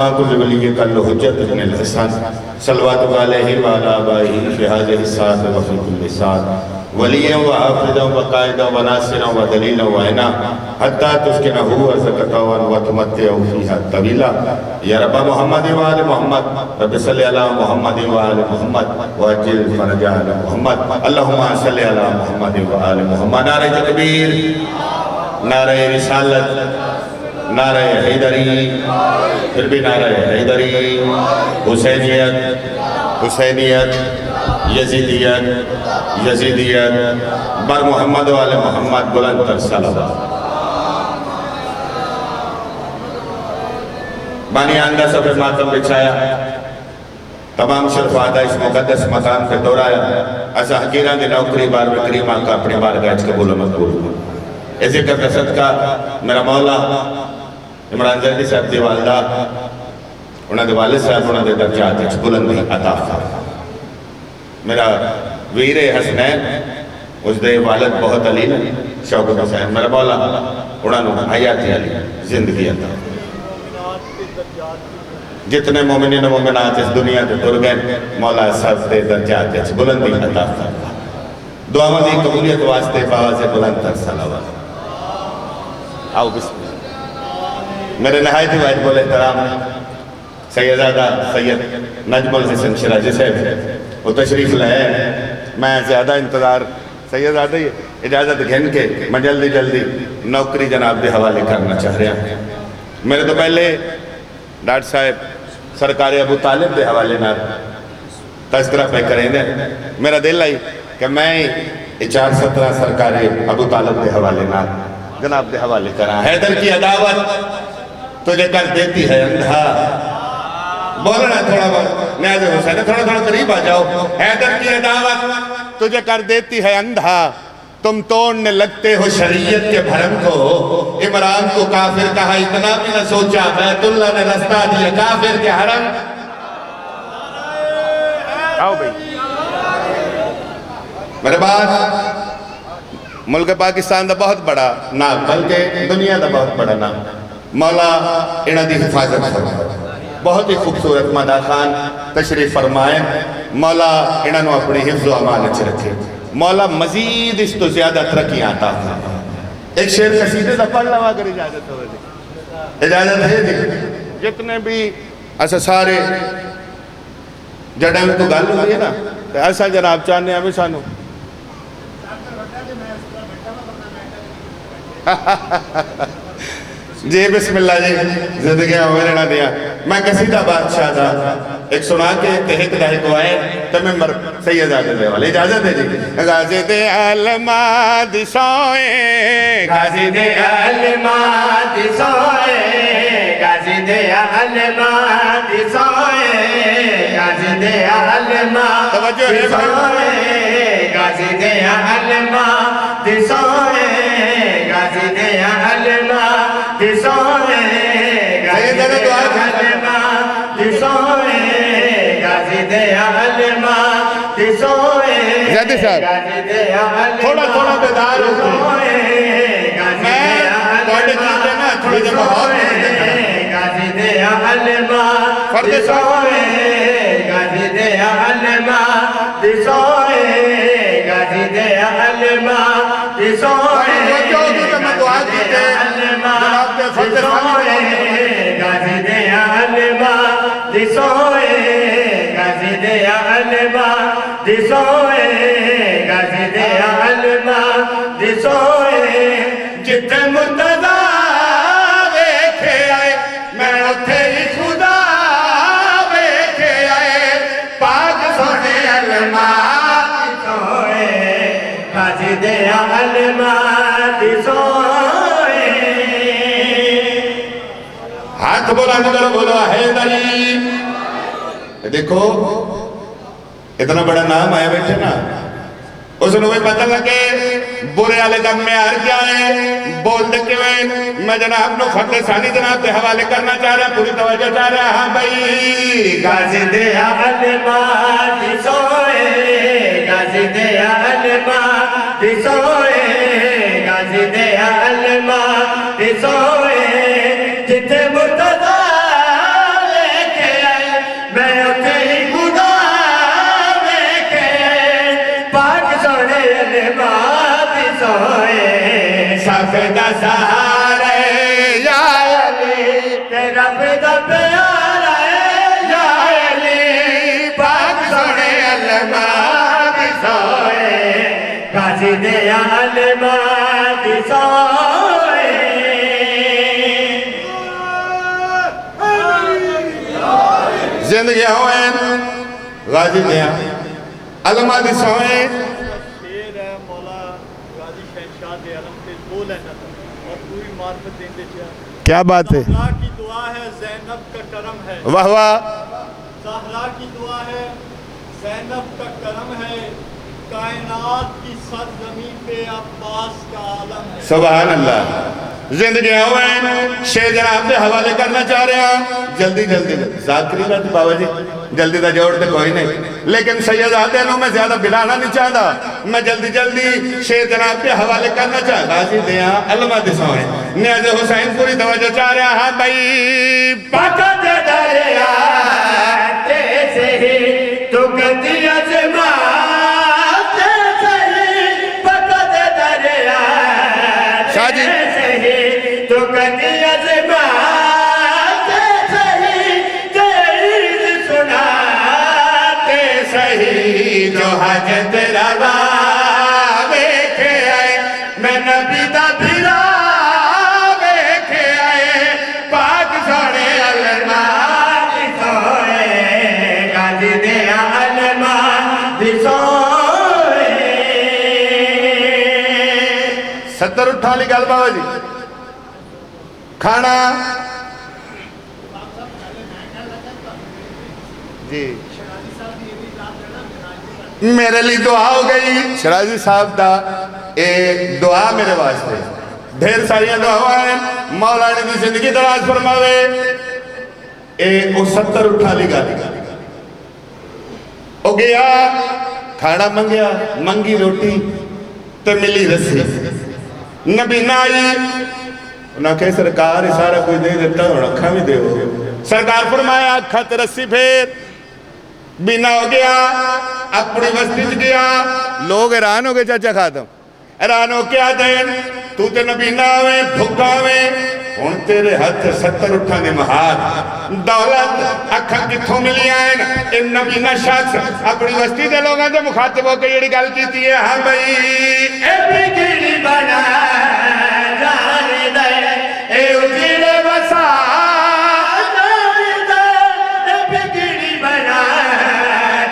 كل ولي كان له حجة من الحسن صلوات عليه وعلى آبائه في هذه الساعة وفي كل ساعة وليا وحافظا وقائدا وناصرا ودليلا وعنا حتى تسكنه أرضك طوعا وتمتعه فيها طويلا يا رب محمد وآل محمد رب صل على محمد وآل محمد وأجل فرج على محمد اللهم صل على محمد وآل محمد نعرہ تکبیر نعرہ رسالت نعرہ حیدری پھر بھی نعرہ حیدری حسینیت یزیدیت بر محمد و آل محمد بلند تر صلوات بانی آندہ سب ماتم بچھایا تمام شرفادہ اس مقدس مقام پہ دورایا ایسا حقیران دی نوکری بار بکریمہ کا اپنی بارگاہ قبول و مقبول ایسے کر رسد کا میرا مولا عمران زیدی صاحب دی والدہ انہوں نے والد صاحب انہوں نے درجات اچھ بلندی عطا فرما میرا ویر حسنین اس دے والد بہت علی شوق حسین میرا مولا انہوں نے حیاتی علی زندگی عطا جتنے مومنین و مومنات اس دنیا کے تر گئے مولا صاحب دے درجات اچھ بلندی عطا فرما دعا مدی قبولیت واسطے باواز بلند تر صلوات آؤ بسم اللہ میرے نہایت واجب الاحترام سیدزادہ سید نجم الحسن شراجی صاحب وہ تشریف لائے میں زیادہ انتظار سیدزادہ اجازت گھن کے میں جلدی نوکری جناب دے حوالے کرنا چاہ رہا ہوں میرے تو پہلے ڈاکٹر صاحب سرکار ابو طالب دے حوالے نہ تذکرہ پہ کریں دیں میرا دل آئی کہ میں 417 سرکار ابو طالب دے حوالے نہ جناب دے حوالے کرا حیدر کی عداوت تجھے کر دیتی ہے اندھا بولنا تھوڑا بہت نیاز حسین تھوڑا قریب آ جاؤ حیدر کی عداوت تجھے کر دیتی ہے اندھا تم توڑنے لگتے ہو شریعت کے بھرم کو عمران کو کافر کہا اتنا بھی نہ سوچا بیت اللہ نے رستہ دیا کافر کے حرم آؤ بھئی میرے بعد ملک پاکستان دا بہت بڑا نام بلکہ دنیا دا بہت بڑا نام مولا انہاں دی حفاظت فرمائے بہت ہی خوبصورت مادہ خان تشریف فرمائے مولا انہاں نو اپنی حفظ و امانت رکھے مولا مزید اس تو زیادہ ترقی آتا فرمائے ایک شعر قصیدے دا پڑھ لوا کر اجازت ہو اجازت ہے جی جتنے بھی ایسا سارے جڑے میں تو گل ہوئی ہے نا ایسا جناب چاہنے ہمیں سانو جی بسم اللہ جی زندگی ہمیں نہ دیا میں قصیدہ بادشاہ دا ایک سنا کے تحق دائی کو آئے تمہیں سید آدھے دے والے اجازت ہے جی غازی دے علمات سوئے غازی دے علمات سوئے غازی دے علمات سوئے غازی دے علمات سوئے غازی دے علمات سوئے غازی دے علمات سوئے غازی دے علمات سوئے غازی دے علمات سوئے زیادہ صاحب تھوڑا بیدار ہوئے میں توڑے چاہتے نا تھوڑے جب بہت غازی دے علمات سوئے غازی دے علمات سوئے غازی دے علمات سوئے غازی دے علمات سوئے غازی دے علمات سوئے غازی دے علمات سوئے غازی دے علمات سوئے جتنے مرتضی ویکھے آئے میں اتھے ہی خدا ویکھے آئے پاک سونے علمات سوئے غازی دے علمات سوئے ہاتھ بولا نگر بولو حیدری دیکھو اتنا بڑا نام آیا بیٹھے نا اس نے بھی پتہ لگے برے والے کام میں آر کیا ہے بول دے کے میں جناب نو فتح ثانی جناب دے حوالے کرنا چاہ رہا پوری توجہ چاہ رہا ہاں بھائی غازی دے علمات سوئے غازی دے علمات سوئے غازی دے علمات سوئے جتھے مرتضی الماضی سوئے سب دا سہارا یا علی تے رب دا پیارا یا علی پاک سونے الماضی سوئے غازی دے الماضی سوئے زندگی ہوئے غازی دیا الماضی سوئے شیر ہے مولا غازی شہنشاہ دے علم تے بول ہے نہ اور پوری معرفت دیندے چاہ کیا بات ہے زہرا کی دعا ہے زینب کا کرم ہے واہ واہ زہرا کی دعا ہے زینب کا کرم ہے کائنات کی سرزمین پہ عباس کا عالم ہے سبحان اللہ زندگی ہوئے شیر جناب دے حوالے کرنا چاہ رہے ہیں جلدی جلدی ذاکری بات بابا جی جلدی دا جوڑ دے کوئی نہیں لیکن سید آتے نو میں زیادہ بلانا نہیں چاہتا میں جلدی جلدی شیر جناب دے حوالے کرنا چاہتا غازی دیاں علمہ دسوئے نیاز حسین پوری توجہ چاہ رہے ہیں ہاں بھائی پکت دریا تیسے ہی تو گتی عظمات تیسے ہی پکت دریا شاہ جی تیسے ہی تو گتی عظمات تیسے ہی تیز سنا تیسے ہی جو حجت روا ویکھے آئے میں نبی دا بھرا ویکھے آئے پاک سونے الماضی سوئے غازی دے الماضی سوئے 70 اٹھا لی گل بابا جی کھانا جی میرے لیے دعا ہو گئی شرازی صاحب دا ایک دعا میرے واسطے ڈھیر ساریاں دعا ہیں مولا نے دی زندگی دراز فرماوے او 70 اٹھا لی گل او گیا کھانا منگیا منگی روٹی تے ملی رسی نبی نائی انہاں کہ سرکار ہی سارا کوئی دے دیتا ہوں اکھاں بھی دے ہو سرکار فرمایا اکھا تے رسی پھیر بینا ہو گیا اپنی وسطی گیا لوگ حیران ہو گئے چاچا خاتم حیران ہو کیا دین تو تے نبی نہ ہوئے بھکا ہوئے ہن تیرے ہاتھ 70 اٹھانے مہار دولت اکھا کتھوں ملی آئین ان نبی نہ شخص اپنی وسطی دے لوگاں دے مخاطب ہو کے یہ گل کیتی ہے ہاں بھائی اے بگڑی بنا جانے دے اے اجڑے وسا جانے دے اے بگڑی بنا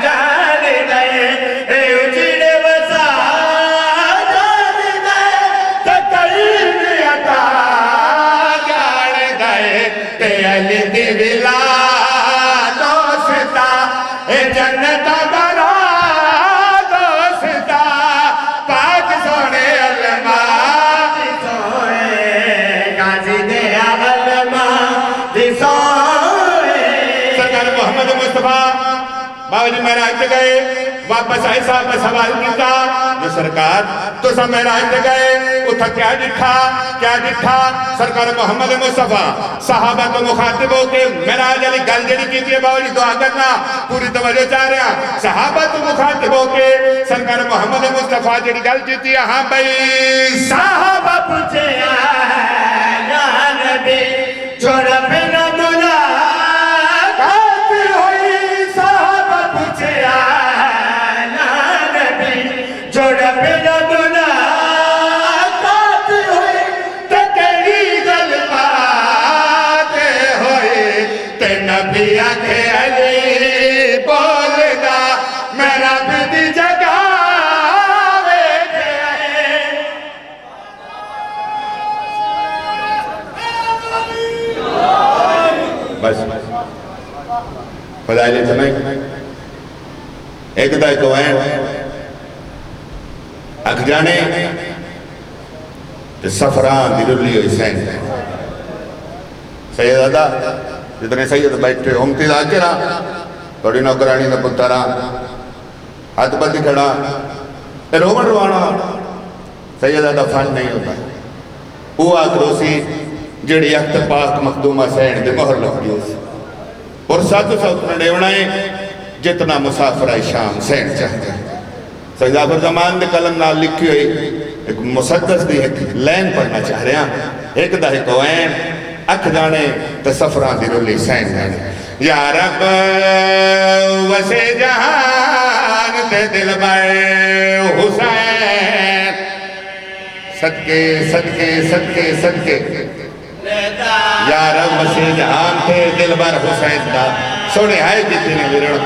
جانے دے اے اجڑے وسا جانے دے تقریب عطا جانے دے تے علی دی ولا دوستا اے جنت برا دوستا پاک سونے علماء سوئے غازی دے الماضی سوئے سرکار محمد مصطفیٰ بابا جی میراج تے گئے واپس آئے صاحب نے سوال کیتا جو سرکار تو سب میراج تے گئے اتھا کیا جٹھا سرکار محمد مصطفیٰ صحابہ تو مخاطب ہو کے میراج علی گل جڑی کیتی ہے بابا جی دعا کرنا پوری توجہ چاہ رہے ہیں صحابہ تو مخاطب ہو کے سرکار محمد مصطفیٰ جڑی گل کیتی ہے ہاں بھائی صحابہ پوچھے یا نبی جو رب نہ ملا کافر ہوئی صحابہ پوچھے یا نبی جو رب نہ ملا کافر ہوئی تکری گل بات ہوئی تے نبی آکھے علی بولدا میں رب دی جگہ ویکھے آئے بس خدا علی تمہیں ایک دا ایک وین اکھ جانے تے سفران دی رلی ہوئی سین سید آدھا جتنے سید بیٹھے امتی دا کرا توڑی نوکرانی دا پترا ہاتھ بندی کھڑا رومن روانا سید آدھا فن نہیں ہوتا وہ آکروسی جڑی اخت پاک مخدومہ سین دے مہر لگ گئی اور ساتھ ساتھ نے ڈیونائیں جتنا مسافرہ شام سین چاہتے ہیں سنجابر زمان دے قلم نال لکھی ہوئی ایک مسدس دی ایک لین پڑھنا چاہ رہے ہیں. ایک دا ایک وین اکھ جانے تے سفران دی رلی سین جانے. یا رب وسے جہان تے دل بر حسین صدقے صدقے صدقے صدقے یا رب وسے جہان تے دل بر حسین دا سوڑے آئے جتنے ورڑ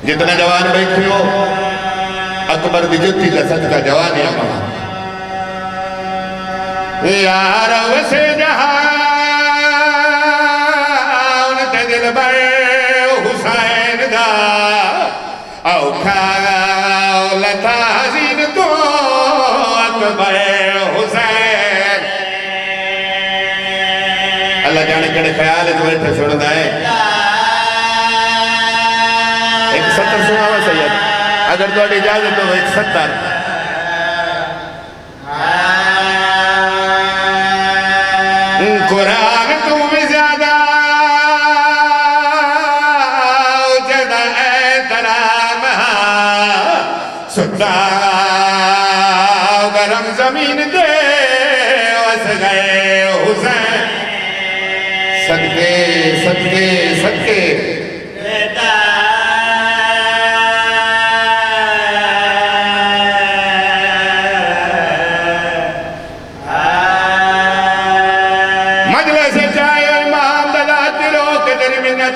جتنا جوان بیٹھے ہو اکبر دی جتی کا صدقہ جوانی اپنا. یا رب سے جہان تے دل بر حسین دا اوکھا لتا زین تو اکبر حسین. اللہ جانے کڑے خیال ہے جو بیٹھے چھوڑنا ہے. ایک 70 سناوا سید اگر تو اجازت ہو 170. قرآن تو بھی زیادہ جدہ احترام ستا گرم زمین دے وس گئے حسین. صدقے صدقے صدقے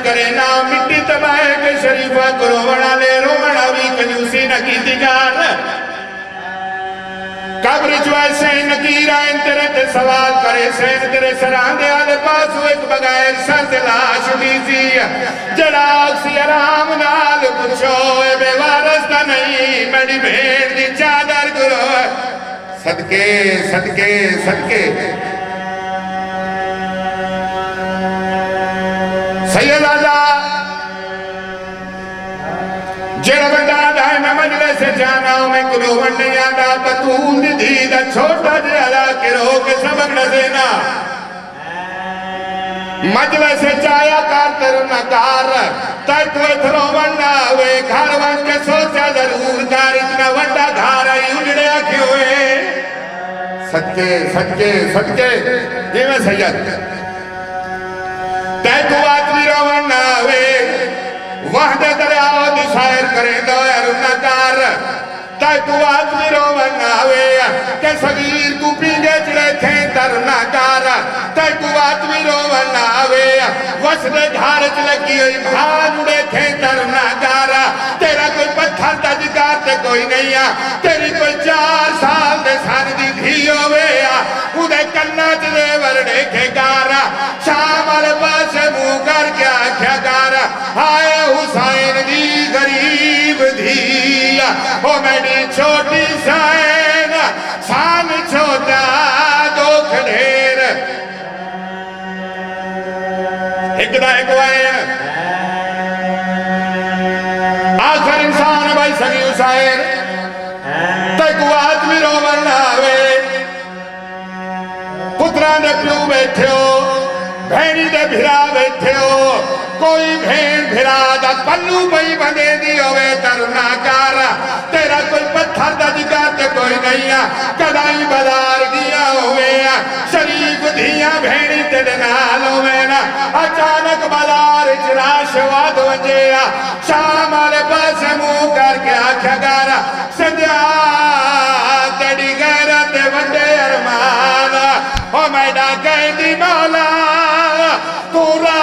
کرے نا مٹی تباہے کے شریفہ کرو بڑا لے رو بڑا بھی کنیوسی نہ کی تجار قبر چوائے سین نکیر آئین تیرے تے سوال کرے سین تیرے سران دے آدھے پاس ہوئے ایک بغیر سر دلاش دیزی جڑا اکسی آرام نال پچھو اے بے وارستہ نہیں میڈی بھیڑ دی چادر کرو. صدقے صدقے صدقے سید اللہ جڑا بندہ دائیں میں مجلس سے جانا ہوں میں کلو بندے یادا بطول دی دیدہ چھوٹا جے اللہ کے رو کے سبق نزینا مجلس سے جایا کار ترنا کار تر تو اتھرو بندہ ہوئے گھر بند کے سوچا ضرور کار اتنا بندہ گھار آئی اجڑے آکھے ہوئے. صدقے صدقے صدقے یہ میں سید تے تو آتوی روان ناوے وحدہ دریاؤ دی سائر کریں دو ارنا کار تے تو آتوی روان ناوے کہ صغیر کو پینگے چڑے تھے ترنا کار تے تو آتوی روان ناوے وسدے دھارچ لگی ہوئی بھان اڑے تھے ترنا کار تیرا کوئی پتھر تجکار تے کوئی نہیں تیری کوئی 4 سال دے سان دی دھی ہوئے اُدھے کلنا چلے ورڑے کے گارا شام والے پاس منہ کر کے آکھیا گارا آئے حسین دی غریب دھیا او میری چھوٹی سائن سان چھوٹا دکھ ڈھیر. ایک دا ایک وائن آخر انسان بھائی سنی حسین تک آدمی رو مرنا ہوئے پتران دے پیو بیٹھے ہو بھینی دے بھرا بیٹھے ہو کوئی بھین بھرا دا پلو بھئی بندے دی ہوئے ترنا کارا تیرا کوئی پتھر دا جگات کوئی نہیں کدائی بازار گیا ہوئے شریف دھیاں بھینی تیرے نال ہوئے نا اچانک بازار اجراش واد ونجے شام آلے پاس منہ کر کے آکھا گارا سجا تیڑی غیرت ونڈے ارمانا او میڈا کہہ دی مولا تو را